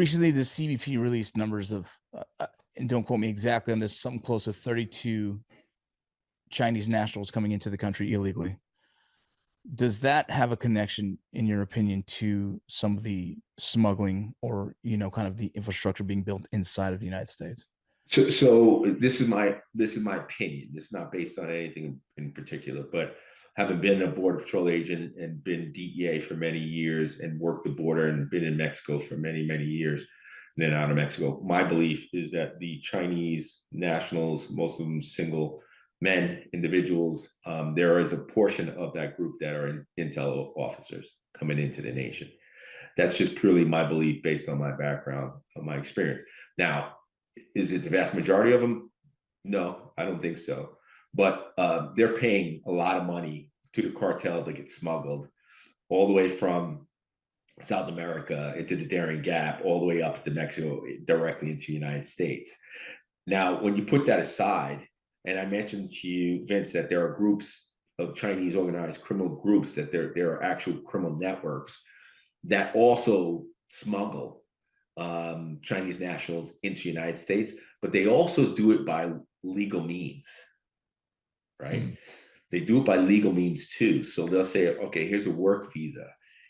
Recently, the CBP released numbers of, and don't quote me exactly on this, something close to 32 Chinese nationals coming into the country illegally. Does that have a connection, in your opinion, to some of the smuggling or, kind of the infrastructure being built inside of the United States? So this is my opinion. It's not based on anything in particular, but having been a border patrol agent and been DEA for many years and worked the border and been in Mexico for many years, and then out of Mexico, my belief is that the Chinese nationals, most of them single men, individuals, there is a portion of that group that are intel officers coming into the nation. That's just purely my belief based on my background, on my experience. Now, is it the vast majority of them? No, I don't think so. But they're paying a lot of money to the cartel to get smuggled all the way from South America into the Darien Gap, all the way up to Mexico, directly into the United States. Now, when you put that aside, and I mentioned to you, Vince, that there are groups of Chinese organized criminal groups, that there are actual criminal networks that also smuggle Chinese nationals into the United States, but they also do it by legal means, right? Mm. They do it by legal means too. So they'll say, okay, here's a work visa,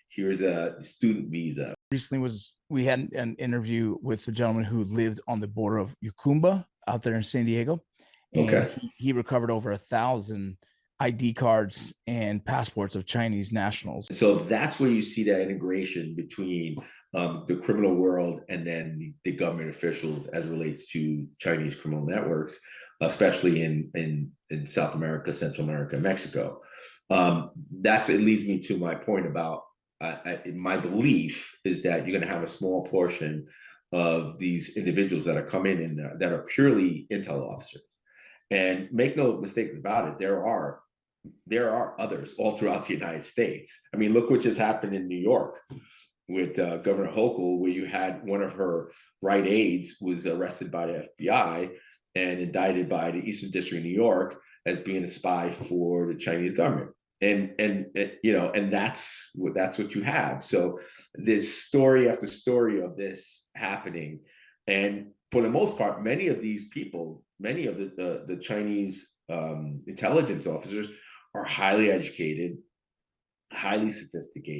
here's a student visa. Recently, we had an interview with a gentleman who lived on the border of Yucumba out there in San Diego, and Okay. he recovered over 1,000 ID cards and passports of Chinese nationals. So that's where you see that integration between the criminal world and then the government officials as it relates to Chinese criminal networks, especially in South America, Central America, Mexico. It leads me to my point about my belief is that you're going to have a small portion of these individuals that are coming in that are purely intel officers. And make no mistakes about it, there are others all throughout the United States. I mean, look what just happened in New York with Governor Hochul, where you had one of her right aides was arrested by the FBI and indicted by the Eastern District of New York as being a spy for the Chinese government. And that's what you have. So there's story after story of this happening, and for the most part, many of these people, many of the Chinese intelligence officers are highly educated, highly sophisticated.